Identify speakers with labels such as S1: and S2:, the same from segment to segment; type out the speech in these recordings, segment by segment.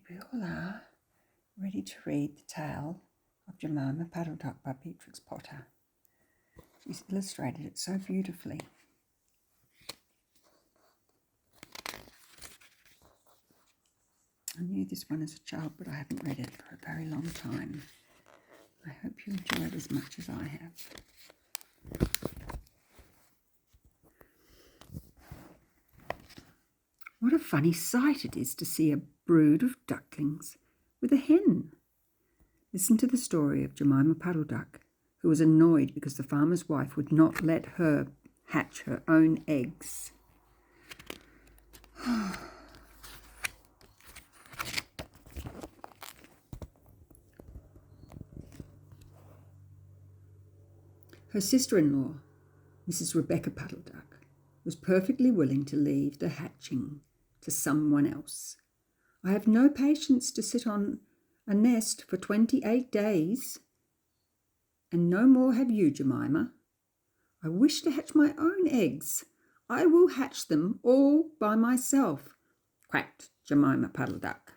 S1: we all are ready to read the tale of Jemima Puddle-duck by Beatrix Potter. She's illustrated it so beautifully. I knew this one as a child, but I haven't read it for a very long time. I hope you enjoy it as much as I have. What a funny sight it is to see a brood of ducklings with a hen. Listen to the story of Jemima Puddle-duck, who was annoyed because the farmer's wife would not let her hatch her own eggs. Her sister-in-law, Mrs. Rebecca Puddle-duck, was perfectly willing to leave the hatching to someone else. I have no patience to sit on a nest for 28 days. And no more have you, Jemima. I wish to hatch my own eggs. I will hatch them all by myself, quacked Jemima Puddle-duck.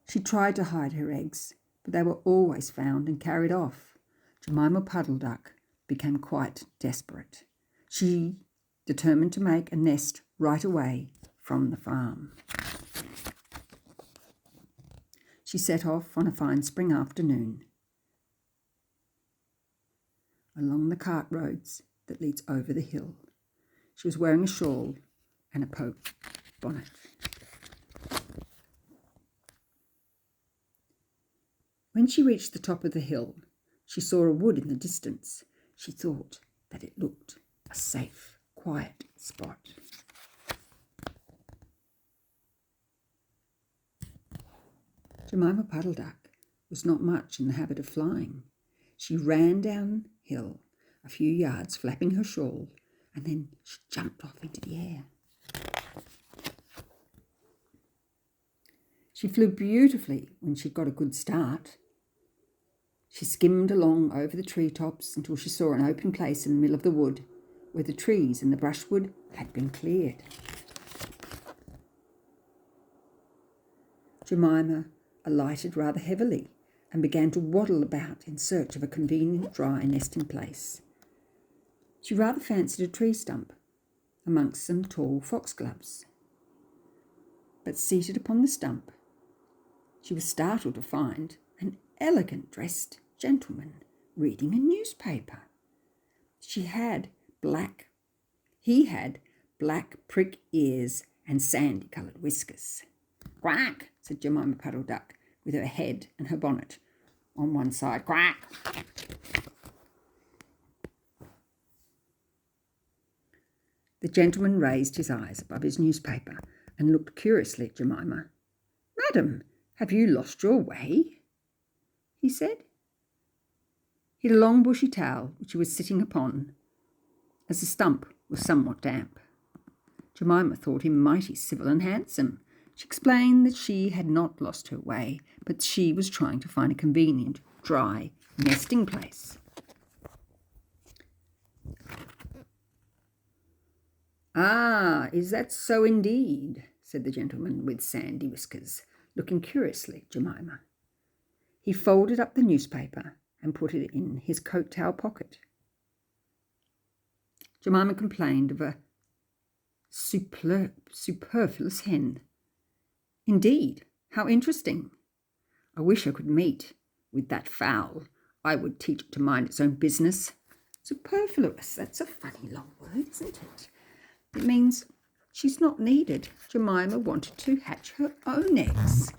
S1: She tried to hide her eggs, but they were always found and carried off. Jemima Puddle-duck became quite desperate. She determined to make a nest right away from the farm. She set off on a fine spring afternoon along the cart roads that leads over the hill. She was wearing a shawl and a poke bonnet. When she reached the top of the hill, she saw a wood in the distance. She thought that it looked a safe, quiet spot. Jemima Puddle-duck was not much in the habit of flying. She ran downhill a few yards, flapping her shawl, and then she jumped off into the air. She flew beautifully when she got a good start. She skimmed along over the treetops until she saw an open place in the middle of the wood where the trees and the brushwood had been cleared. Jemima alighted rather heavily and began to waddle about in search of a convenient dry nesting place. She rather fancied a tree stump amongst some tall foxgloves. But seated upon the stump, she was startled to find an elegant dressed gentleman reading a newspaper. He had black prick ears and sandy-coloured whiskers. "Quack," said Jemima Puddle-duck, with her head and her bonnet on one side. "Quack." The gentleman raised his eyes above his newspaper and looked curiously at Jemima. "Madam, have you lost your way?" he said. He had a long bushy towel which he was sitting upon, as the stump was somewhat damp. Jemima thought him mighty civil and handsome. She explained that she had not lost her way, but she was trying to find a convenient, dry nesting place. "Ah, is that so indeed?" said the gentleman with sandy whiskers, looking curiously at Jemima. He folded up the newspaper and put it in his coat tail pocket. Jemima complained of a superfluous hen. "Indeed, how interesting. I wish I could meet with that fowl. I would teach it to mind its own business." Superfluous, that's a funny long word, isn't it? It means she's not needed. Jemima wanted to hatch her own eggs.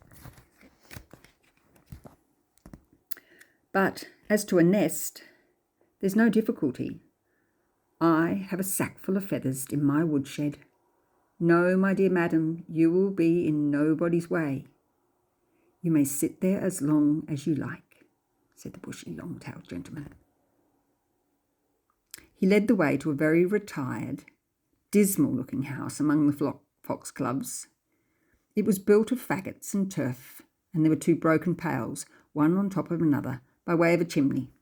S1: "But as to a nest, there's no difficulty. I have a sack full of feathers in my woodshed. No, my dear madam, you will be in nobody's way. You may sit there as long as you like," said the bushy, long-tailed gentleman. He led the way to a very retired, dismal-looking house among the foxgloves. It was built of faggots and turf, and there were 2 broken pails, one on top of another, by way of a chimney.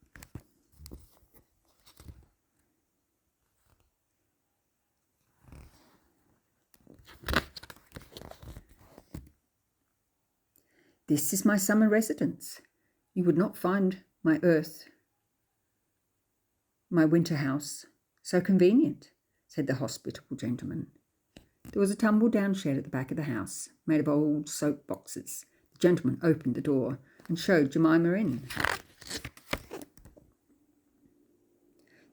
S1: This is my summer residence. You would not find my winter house, so convenient," said the hospitable gentleman. There was a tumble-down shed at the back of the house, made of old soap boxes. The gentleman opened the door and showed Jemima in.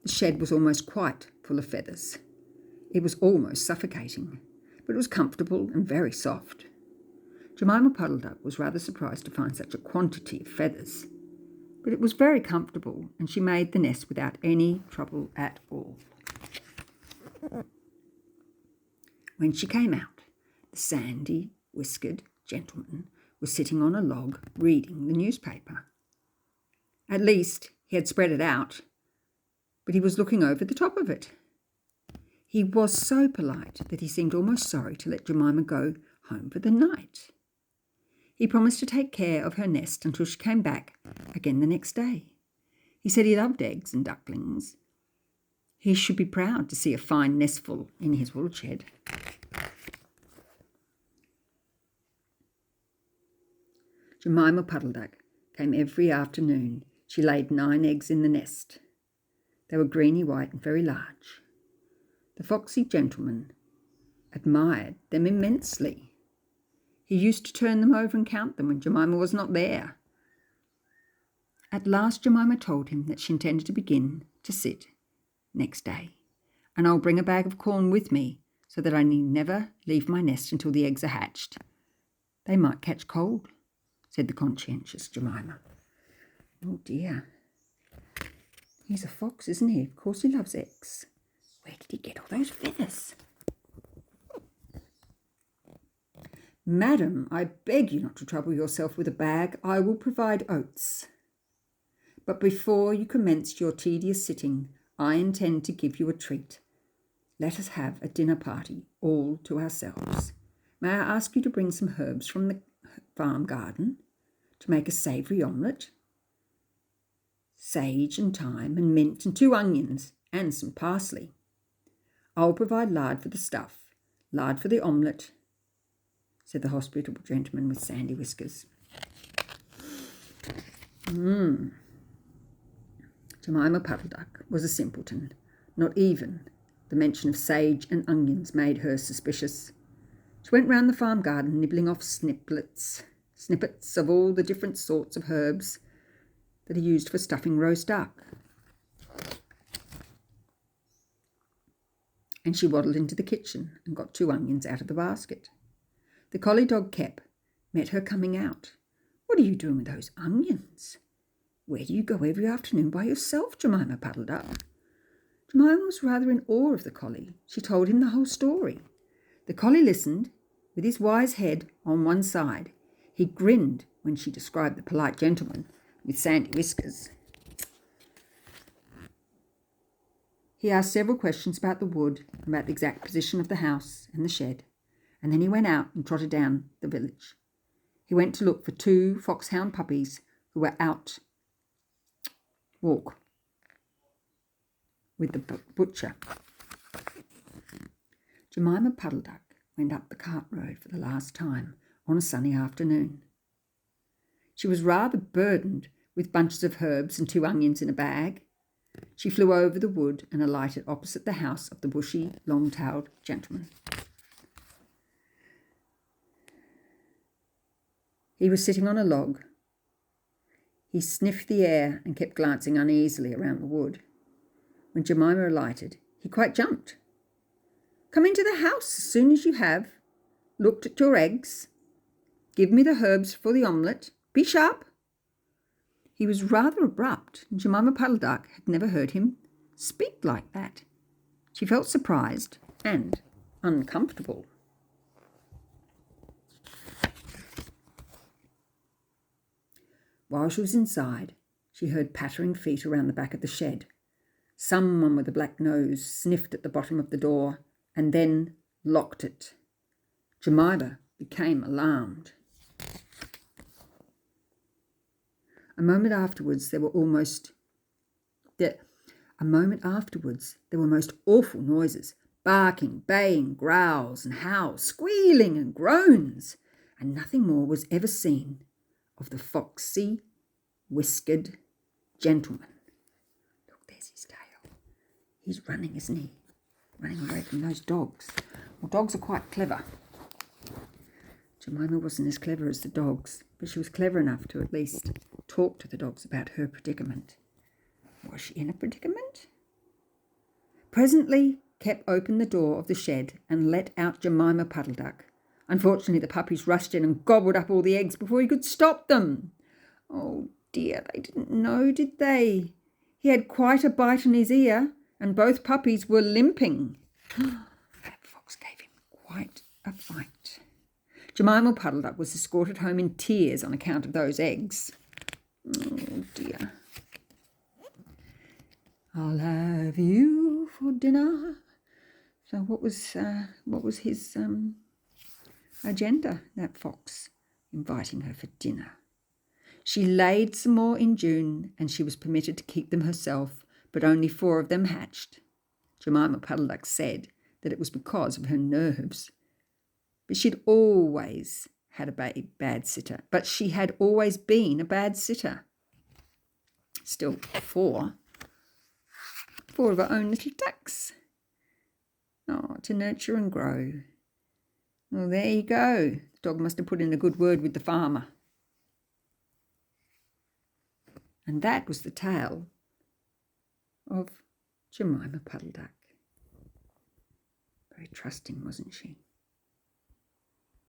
S1: The shed was almost quite full of feathers. It was almost suffocating, but it was comfortable and very soft. Jemima Puddle-duck was rather surprised to find such a quantity of feathers, but it was very comfortable, and she made the nest without any trouble at all. When she came out, the sandy-whiskered gentleman was sitting on a log reading the newspaper. At least, he had spread it out, but he was looking over the top of it. He was so polite that he seemed almost sorry to let Jemima go home for the night. He promised to take care of her nest until she came back again the next day. He said he loved eggs and ducklings. He should be proud to see a fine nestful in his wool shed. Jemima Puddle-duck came every afternoon. She laid 9 eggs in the nest. They were greeny white and very large. The foxy gentleman admired them immensely. He used to turn them over and count them when Jemima was not there. At last Jemima told him that she intended to begin to sit next day, and I'll bring a bag of corn with me so that I need never leave my nest until the eggs are hatched. They might catch cold, said the conscientious Jemima. Oh dear. He's a fox, isn't he? Of course he loves eggs. Where did he get all those feathers? Madam, I beg you not to trouble yourself with a bag. I will provide oats. But before you commence your tedious sitting, I intend to give you a treat. Let us have a dinner party all to ourselves. May I ask you to bring some herbs from the farm garden to make a savoury omelette? Sage and thyme and mint and 2 onions and some parsley. I'll provide lard for the stuff, lard for the omelette, said the hospitable gentleman with sandy whiskers. Jemima Puddle-duck was a simpleton. Not even the mention of sage and onions made her suspicious. She went round the farm garden nibbling off snippets of all the different sorts of herbs that are used for stuffing roast duck. And she waddled into the kitchen and got 2 onions out of the basket. The collie dog Kep met her coming out. What are you doing with those onions? Where do you go every afternoon by yourself, Jemima Puddle-duck? Jemima was rather in awe of the collie. She told him the whole story. The collie listened, with his wise head on one side. He grinned when she described the polite gentleman with sandy whiskers. He asked several questions about the wood, about the exact position of the house and the shed, and then he went out and trotted down the village. He went to look for 2 foxhound puppies who were out walk with the butcher. Jemima Puddle-duck went up the cart road for the last time on a sunny afternoon. She was rather burdened with bunches of herbs and 2 onions in a bag. She flew over the wood and alighted opposite the house of the bushy, long-tailed gentleman. He was sitting on a log. He sniffed the air and kept glancing uneasily around the wood. When Jemima alighted, he quite jumped. "Come into the house as soon as you have looked at your eggs. Give me the herbs for the omelette. Be sharp." He was rather abrupt, and Jemima Puddle-duck had never heard him speak like that. She felt surprised and uncomfortable. While she was inside, she heard pattering feet around the back of the shed. Someone with a black nose sniffed at the bottom of the door and then locked it. Jemima became alarmed. A moment afterwards, there were most awful noises, barking, baying, growls and howls, squealing and groans, and nothing more was ever seen of the foxy, whiskered gentleman. Look, there's his tail. He's running, isn't he? Running away from those dogs. Well, dogs are quite clever. Jemima wasn't as clever as the dogs, but she was clever enough to at least talk to the dogs about her predicament. Was she in a predicament? Presently, Kep opened the door of the shed and let out Jemima Puddle-duck. Unfortunately, the puppies rushed in and gobbled up all the eggs before he could stop them. Oh dear, they didn't know, did they? He had quite a bite in his ear, and both puppies were limping. That fox gave him quite a fight. Jemima Puddle-duck was escorted home in tears on account of those eggs. Oh dear. I'll have you for dinner. So what was his agenda, that fox, inviting her for dinner? She laid some more in June, and she was permitted to keep them herself, but only 4 of them hatched. Jemima Puddle-duck said that it was because of her nerves. But she'd always had a bad sitter. But she had always been a bad sitter. Still 4 of her own little ducks. Oh, to nurture and grow. Well, there you go. The dog must have put in a good word with the farmer. And that was the tale of Jemima Puddle-duck. Very trusting, wasn't she?